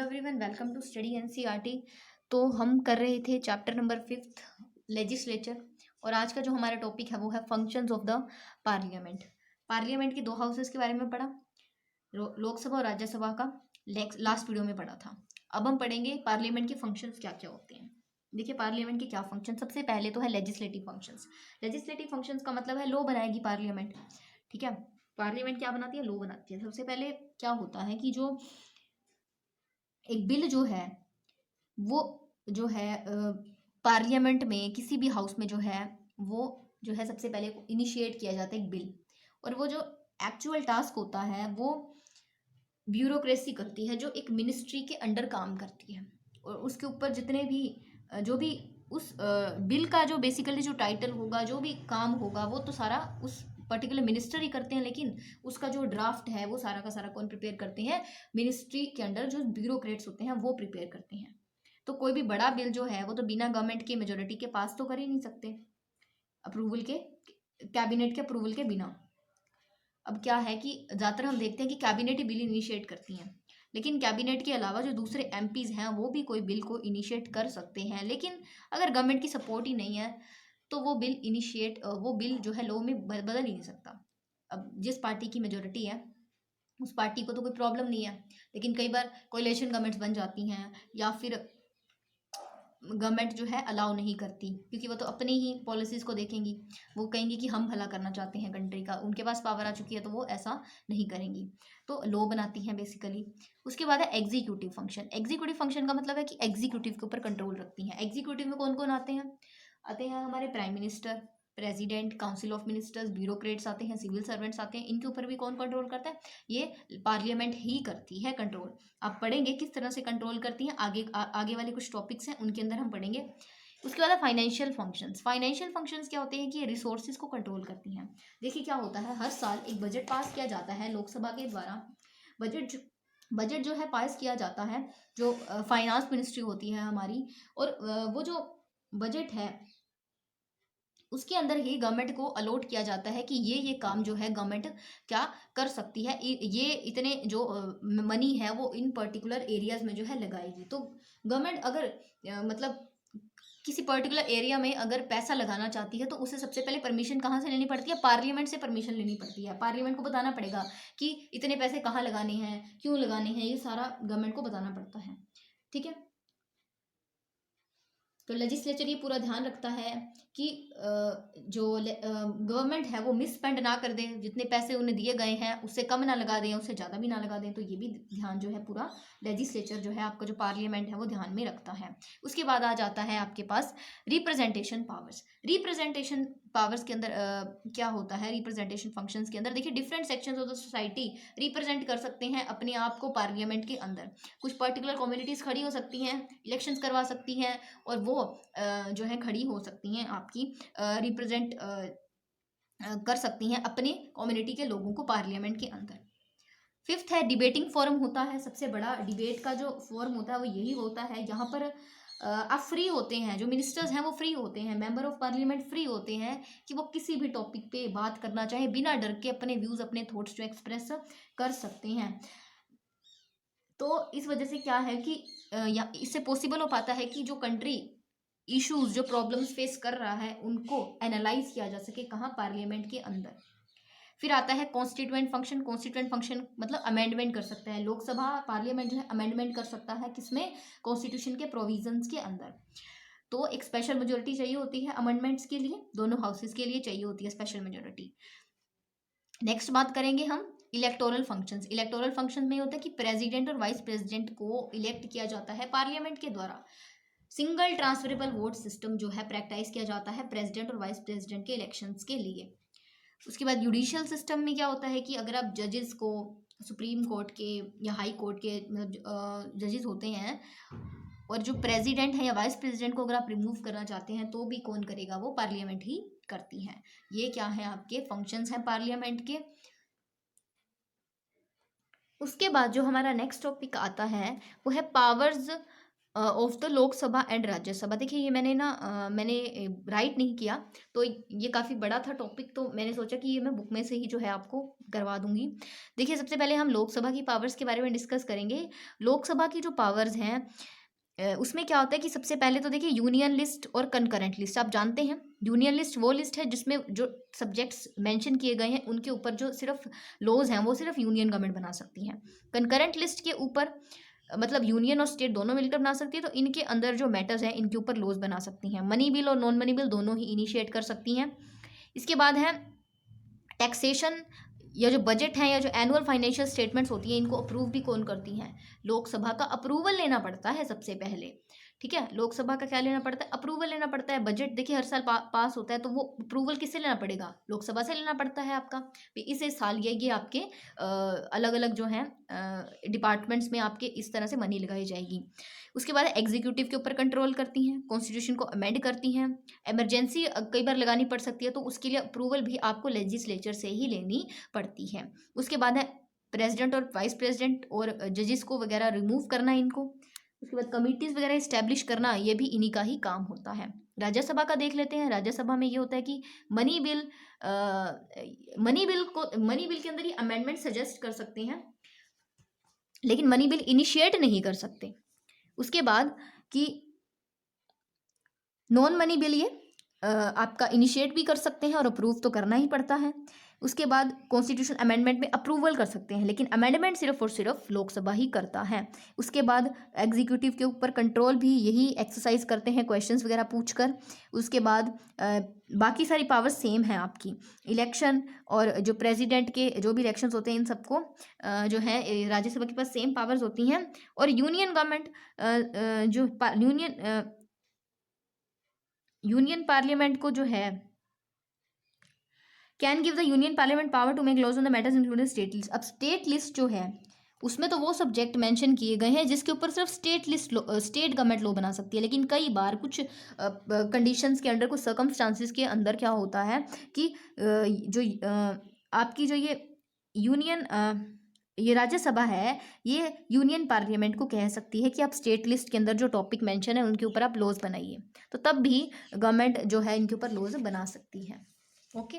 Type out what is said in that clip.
Everyone, welcome to study NCERT. तो हम कर रहे थे चैप्टर नंबर 5 लेजिस्लेचर। और आज का जो हमारा टॉपिक है वो है functions of the parliament. Parliament के दो हाउसेस के बारे में पढ़ा, लोकसभा और राज्यसभा का लास्ट वीडियो में पढ़ा था। अब हम पढ़ेंगे पार्लियामेंट के फंक्शंस क्या क्या होते हैं। देखिए पार्लियामेंट के क्या फंक्शन, सबसे पहले तो है लेजिस्लेटिव फंक्शंस। लेजिस्लेटिव फंक्शंस का मतलब है लॉ बनाएगी पार्लियामेंट। ठीक है, पार्लियामेंट क्या बनाती है? लॉ बनाती है। सबसे पहले क्या होता है कि जो एक बिल जो है वो जो है पार्लियामेंट में किसी भी हाउस में जो है वो जो है सबसे पहले इनिशिएट किया जाता है एक बिल। और वो जो एक्चुअल टास्क होता है वो ब्यूरोक्रेसी करती है, जो एक मिनिस्ट्री के अंडर काम करती है। और उसके ऊपर जितने भी जो भी उस बिल का जो बेसिकली जो टाइटल होगा, जो भी काम होगा, वो तो सारा उस पर्टिकुलर मिनिस्टर ही करते हैं। लेकिन उसका जो ड्राफ्ट है वो सारा का सारा कौन प्रिपेयर करते हैं? मिनिस्ट्री के अंडर जो ब्यूरोक्रेट्स होते हैं वो प्रिपेयर करते हैं। तो कोई भी बड़ा बिल जो है वो तो बिना गवर्नमेंट के मेजोरिटी के पास तो कर ही नहीं सकते, अप्रूवल के, कैबिनेट के अप्रूवल के बिना। अब क्या है कि ज़्यादातर हम देखते हैं कि कैबिनेट ही बिल इनिशिएट करती हैं, लेकिन कैबिनेट के अलावा जो दूसरे एमपीज हैं वो भी कोई बिल को इनिशिएट कर सकते हैं। लेकिन अगर गवर्नमेंट की सपोर्ट ही नहीं है तो वो बिल जो है लॉ में बदल ही नहीं सकता। अब जिस पार्टी की मेजोरिटी है उस पार्टी को तो कोई प्रॉब्लम नहीं है। लेकिन कई बार कोalition गवर्नमेंट्स बन जाती हैं या फिर गवर्नमेंट जो है अलाउ नहीं करती, क्योंकि वो तो अपनी ही पॉलिसीज़ को देखेंगी। वो कहेंगी कि हम भला करना चाहते हैं कंट्री का, उनके पास पावर आ चुकी है तो वो ऐसा नहीं करेंगी। तो लॉ बनाती हैं बेसिकली। उसके बाद है एग्जीक्यूटिव फंक्शन। एग्जीक्यूटिव फंक्शन का मतलब है कि एग्जीक्यूटिव के ऊपर कंट्रोल रखती हैं। एग्जीक्यूटिव में कौन कौन आते हैं हमारे prime minister, president, council of ministers, bureaucrats आते हैं, सिविल सर्वेंट्स आते हैं। इनके ऊपर भी कौन कंट्रोल करता है? ये पार्लियामेंट ही करती है कंट्रोल। आप पढ़ेंगे किस तरह से कंट्रोल करती हैं, आगे वाले कुछ टॉपिक्स हैं उनके अंदर हम पढ़ेंगे। उसके बाद फाइनेंशियल फंक्शंस। फाइनेंशियल फंक्शंस क्या होते हैं कि ये रिसोर्सेज को कंट्रोल करती हैं। देखिए क्या होता है, हर साल एक बजट पास किया जाता है लोकसभा के द्वारा। बजट जो है पास किया जाता है, जो फाइनेंस मिनिस्ट्री होती है हमारी। और वो जो बजट है उसके अंदर ही गवर्नमेंट को अलॉट किया जाता है कि ये काम जो है गवर्नमेंट क्या कर सकती है। ये इतने जो मनी है वो इन पर्टिकुलर एरियाज में जो है लगाएगी। तो गवर्नमेंट अगर मतलब किसी पर्टिकुलर एरिया में अगर पैसा लगाना चाहती है तो उसे सबसे पहले परमिशन कहाँ से लेनी पड़ती है? पार्लियामेंट से परमिशन लेनी पड़ती है। पार्लियामेंट को बताना पड़ेगा कि इतने पैसे कहाँ लगाने हैं, क्यों लगाने हैं, ये सारा गवर्नमेंट को बताना पड़ता है। ठीक है, तो लेजिस्लेचर ये पूरा ध्यान रखता है कि जो गवर्नमेंट है वो मिस स्पेंड ना कर दें, जितने पैसे उन्हें दिए गए हैं उससे कम ना लगा दें, उससे ज़्यादा भी ना लगा दें। तो ये भी ध्यान जो है पूरा लेजिस्लेचर जो है आपका जो पार्लियामेंट है वो ध्यान में रखता है। उसके बाद आ जाता है आपके पास रिप्रेजेंटेशन पावर्स। रिप्रेजेंटेशन पावर्स के अंदर क्या होता है? रिप्रेजेंटेशन फंक्शंस के अंदर देखिए different sections of the society represent कर सकते हैं अपने आप को पार्लियामेंट के अंदर। कुछ पर्टिकुलर कम्युनिटीज़ खड़ी हो सकती हैं, इलेक्शंस करवा सकती हैं, और वो जो है खड़ी हो सकती हैं आपकी रिप्रेजेंट कर सकती हैं अपने कम्युनिटी के लोगों को पार्लियामेंट के अंदर। फिफ्थ है डिबेटिंग फोरम होता है। सबसे बड़ा डिबेट का जो फोरम होता है वो यही होता है, जहाँ पर आप फ्री होते हैं, जो मिनिस्टर्स हैं वो फ्री होते हैं, मेंबर ऑफ पार्लियामेंट फ्री होते हैं कि वो किसी भी टॉपिक पे बात करना चाहे बिना डर के अपने व्यूज़, अपने थॉट्स जो एक्सप्रेस कर सकते हैं। तो इस वजह से क्या है कि या इससे पॉसिबल हो पाता है कि जो कंट्री इश्यूज, जो प्रॉब्लम्स फेस कर रहा है उनको एनालाइज किया जा सके, कहाँ? पार्लियामेंट के अंदर। फिर आता है कॉन्स्टिट्यूएंट फंक्शन। कॉन्स्टिट्यूएंट फंक्शन मतलब अमेंडमेंट कर सकता है लोकसभा, पार्लियामेंट जो है अमेंडमेंट कर सकता है किसमें? कॉन्स्टिट्यूशन के प्रोविजंस के अंदर। तो एक स्पेशल मेजोरिटी चाहिए होती है अमेंडमेंट्स के लिए, दोनों हाउसेस के लिए चाहिए होती है स्पेशल मेजोरिटी। नेक्स्ट बात करेंगे हम इलेक्टोरल फंक्शंस। इलेक्टोरल फंक्शन में होता है कि प्रेसिडेंट और वाइस प्रेसिडेंट को इलेक्ट किया जाता है पार्लियामेंट के द्वारा। सिंगल ट्रांसफरेबल वोट सिस्टम जो है प्रैक्टिस किया जाता है प्रेसिडेंट और वाइस प्रेसिडेंट के इलेक्शंस के लिए। उसके बाद जुडिशियल सिस्टम में क्या होता है कि अगर आप जजेस को सुप्रीम कोर्ट के या हाई कोर्ट के मतलब जजेस होते हैं, और जो प्रेसिडेंट है या वाइस प्रेसिडेंट को अगर आप रिमूव करना चाहते हैं तो भी कौन करेगा? वो पार्लियामेंट ही करती है। ये क्या है? आपके फंक्शंस हैं पार्लियामेंट के। उसके बाद जो हमारा नेक्स्ट टॉपिक आता है वो है powers of the Lok Sabha and Rajya Sabha. देखिए ये मैंने राइट नहीं किया, तो ये काफ़ी बड़ा था टॉपिक, तो मैंने सोचा कि ये मैं बुक में से ही जो है आपको करवा दूंगी। देखिए सबसे पहले हम लोकसभा की पावर्स के बारे में डिस्कस करेंगे। लोकसभा की जो पावर्स हैं उसमें क्या होता है कि सबसे पहले तो देखिए यूनियन लिस्ट और कंकरेंट लिस्ट आप जानते हैं। यूनियन लिस्ट वो लिस्ट है जिसमें जो सब्जेक्ट्स मेंशन किए गए हैं उनके ऊपर जो सिर्फ लॉज हैं वो सिर्फ यूनियन गवर्नमेंट बना सकती हैं। कंकरेंट लिस्ट के ऊपर मतलब यूनियन और स्टेट दोनों मिलकर बना सकती है, तो इनके अंदर जो मैटर्स हैं इनके ऊपर लॉज बना सकती हैं। मनी बिल और नॉन मनी बिल दोनों ही इनिशिएट कर सकती हैं। इसके बाद है टैक्सेशन, या जो बजट है या जो एनुअल फाइनेंशियल स्टेटमेंट्स होती हैं इनको अप्रूव भी कौन करती हैं? लोकसभा का अप्रूवल लेना पड़ता है सबसे पहले। ठीक है, लोकसभा का क्या लेना पड़ता है? अप्रूवल लेना पड़ता है। बजट देखिए हर साल पास होता है, तो वो अप्रूवल किससे लेना पड़ेगा? लोकसभा से लेना पड़ता है आपका। इस साल ये आपके अलग अलग जो हैं डिपार्टमेंट्स में आपके इस तरह से मनी लगाई जाएगी। उसके बाद एग्जीक्यूटिव के ऊपर कंट्रोल करती हैं, कॉन्स्टिट्यूशन को अमेंड करती हैं। इमरजेंसी कई बार लगानी पड़ सकती है, तो उसके लिए अप्रूवल भी आपको लेजिस्लेचर से ही लेनी पड़ती है। उसके बाद है प्रेसिडेंट और वाइस प्रेसिडेंट और जजेस को वगैरह रिमूव करना इनको। उसके बाद कमिटीज वगैरह इस्टेब्लिश करना, ये भी इन्हीं का ही काम होता है। राज्यसभा का देख लेते हैं। राज्यसभा में ये होता है कि मनी बिल के अंदर ये अमेंडमेंट सजेस्ट कर सकते हैं, लेकिन मनी बिल इनिशिएट नहीं कर सकते। उसके बाद कि नॉन मनी बिल ये आपका इनिशिएट भी कर सकते हैं और अप्रूव तो करना ही पड़ता है। उसके बाद कॉन्स्टिट्यूशन अमेंडमेंट में अप्रूवल कर सकते हैं, लेकिन अमेंडमेंट सिर्फ और सिर्फ लोकसभा ही करता है। उसके बाद एग्जीक्यूटिव के ऊपर कंट्रोल भी यही एक्सरसाइज करते हैं क्वेश्चंस वगैरह पूछकर। उसके बाद बाकी सारी पावर्स सेम है आपकी। इलेक्शन और जो प्रेसिडेंट के जो भी इलेक्शंस होते हैं इन सबको जो है राज्यसभा के पास सेम पावर्स होती हैं। और यूनियन गवर्नमेंट जो यूनियन पार्लियामेंट को जो है can give the union parliament power to make laws on the matters including state list. अब स्टेट लिस्ट जो है उसमें तो वो सब्जेक्ट मेंशन किए गए हैं जिसके ऊपर सिर्फ स्टेट गवर्नमेंट लॉ बना सकती है, लेकिन कई बार कुछ कंडीशंस के अंडर, कुछ सर्कमस्टांसिस के अंदर क्या होता है कि आपकी जो ये राज्यसभा है ये यूनियन पार्लियामेंट को कह सकती है कि आप स्टेट लिस्ट के अंदर जो टॉपिक मेंशन है उनके ऊपर आप लॉज बनाइए, तो तब भी गवर्नमेंट जो है इनके ऊपर लॉज बना सकती है। ओके।